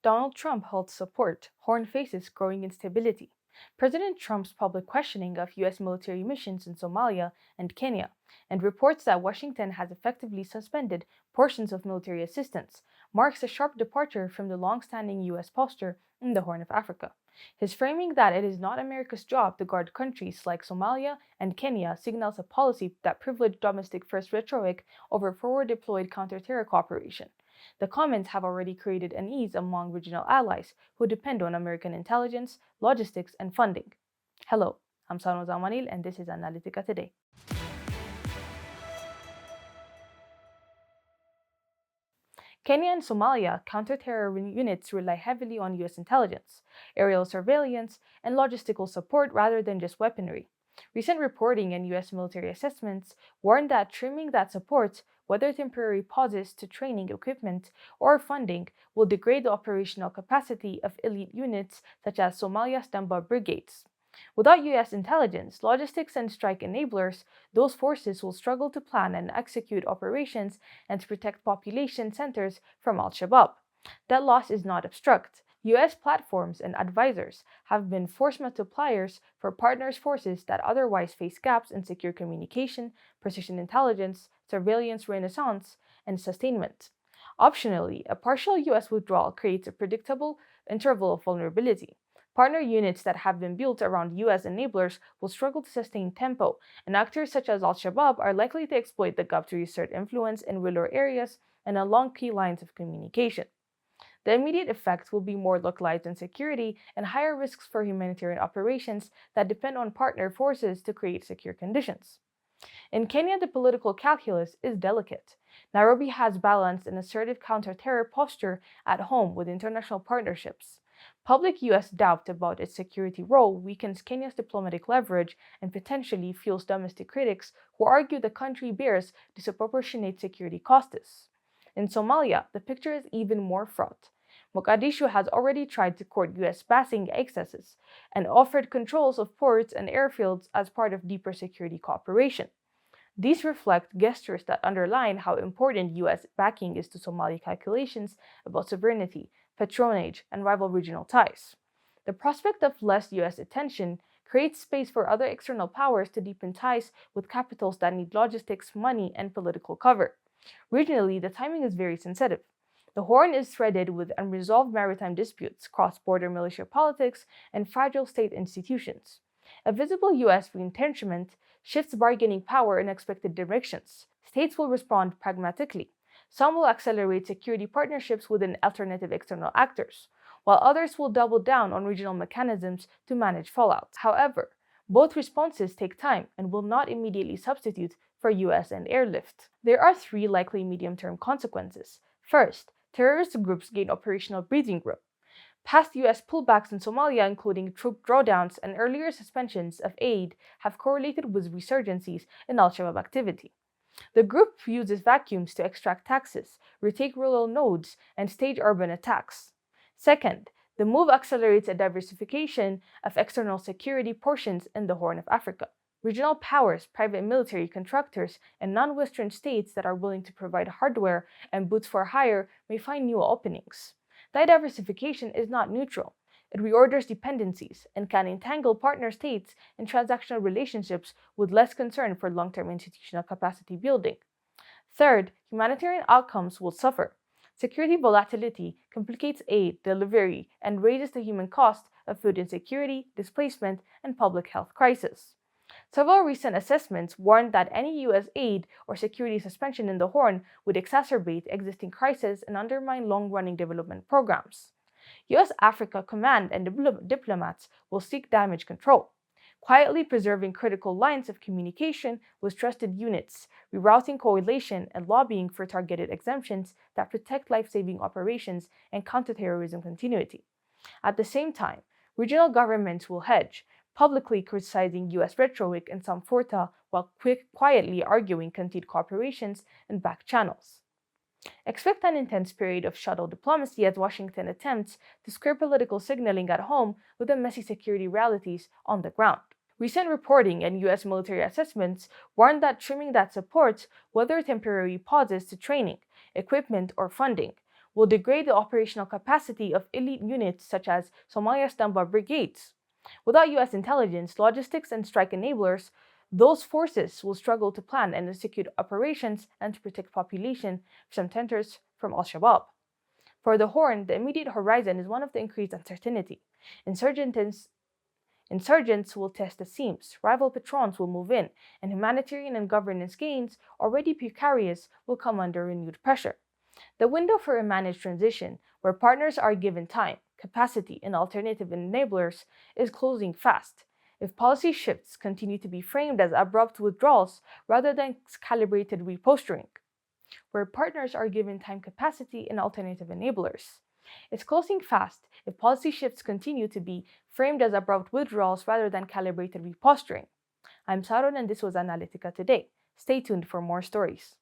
Donald Trump holds support, Horn faces growing instability. President Trump's public questioning of U.S. military missions in Somalia and Kenya, and reports that Washington has effectively suspended portions of military assistance, marks a sharp departure from the long-standing U.S. posture in the Horn of Africa. His framing that it is not America's job to guard countries like Somalia and Kenya signals a policy that privileged domestic first rhetoric over forward deployed counter-terror cooperation. The comments have already created unease among regional allies who depend on American intelligence, logistics, and funding. Hello, I'm Sanoz Amanil, and this is Analytica Today. Kenya and Somalia counter-terror units rely heavily on U.S. intelligence, aerial surveillance, and logistical support rather than just weaponry. Recent reporting and U.S. military assessments warn that trimming that supports, whether temporary pauses to training equipment or funding, will degrade the operational capacity of elite units such as Somalia's Damba brigades. Without U.S. intelligence, logistics, and strike enablers, those forces will struggle to plan and execute operations and to protect population centers from al-Shabaab. That loss is not abstract. U.S. platforms and advisors have been force multipliers for partners' forces that otherwise face gaps in secure communication, precision intelligence, surveillance renaissance, and sustainment. Optionally, a partial U.S. withdrawal creates a predictable interval of vulnerability. Partner units that have been built around U.S. enablers will struggle to sustain tempo, and actors such as al-Shabaab are likely to exploit the gap to assert influence in rural areas and along key lines of communication. The immediate effect will be more localized insecurity and higher risks for humanitarian operations that depend on partner forces to create secure conditions. In Kenya, the political calculus is delicate. Nairobi has balanced an assertive counter-terror posture at home with international partnerships. Public U.S. doubt about its security role weakens Kenya's diplomatic leverage and potentially fuels domestic critics who argue the country bears disproportionate security costs. In Somalia, the picture is even more fraught. Mogadishu has already tried to court U.S. basing excesses and offered controls of ports and airfields as part of deeper security cooperation. These reflect gestures that underline how important U.S. backing is to Somali calculations about sovereignty, patronage, and rival regional ties. The prospect of less U.S. attention creates space for other external powers to deepen ties with capitals that need logistics, money, and political cover. Regionally, the timing is very sensitive. The Horn is threaded with unresolved maritime disputes, cross-border militia politics, and fragile state institutions. A visible U.S. retrenchment shifts bargaining power in expected directions. States will respond pragmatically. Some will accelerate security partnerships within alternative external actors, while others will double down on regional mechanisms to manage fallout. However, both responses take time and will not immediately substitute for U.S. and airlift. There are three likely medium-term consequences. First, terrorist groups gain operational breathing room. Past U.S. pullbacks in Somalia, including troop drawdowns and earlier suspensions of aid, have correlated with resurgencies in al-Shabaab activity. The group uses vacuums to extract taxes, retake rural nodes, and stage urban attacks. Second, the move accelerates a diversification of external security portions in the Horn of Africa. Regional powers, private military contractors, and non-Western states that are willing to provide hardware and boots for hire may find new openings. That diversification is not neutral. It reorders dependencies and can entangle partner states in transactional relationships with less concern for long-term institutional capacity building. Third, humanitarian outcomes will suffer. Security volatility complicates aid delivery and raises the human cost of food insecurity, displacement, and public health crisis. Several recent assessments warned that any U.S. aid or security suspension in the Horn would exacerbate existing crises and undermine long-running development programs. U.S. Africa Command and diplomats will seek damage control, quietly preserving critical lines of communication with trusted units, rerouting coalition, and lobbying for targeted exemptions that protect life-saving operations and counterterrorism continuity. At the same time, regional governments will hedge, publicly criticizing U.S. rhetoric and some forta while quietly arguing continued cooperations and back channels. Expect an intense period of shuttle diplomacy as Washington attempts to square political signaling at home with the messy security realities on the ground. Recent reporting and U.S. military assessments warn that trimming that supports, whether temporary pauses to training, equipment, or funding, will degrade the operational capacity of elite units such as Somalia's Damba brigades. Without US intelligence, logistics, and strike enablers, those forces will struggle to plan and execute operations and to protect population from terrorists from Al-Shabaab. For the Horn, the immediate horizon is one of the increased uncertainty. Insurgents will test the seams, rival patrons will move in, and humanitarian and governance gains, already precarious, will come under renewed pressure. The window for a managed transition, where partners are given time, capacity, and alternative enablers, is closing fast. If policy shifts continue to be framed as abrupt withdrawals rather than calibrated reposturing, where partners are given time, capacity, and alternative enablers. It's closing fast if policy shifts continue to be framed as abrupt withdrawals rather than calibrated reposturing. I'm Saron, and this was Analytica Today. Stay tuned for more stories.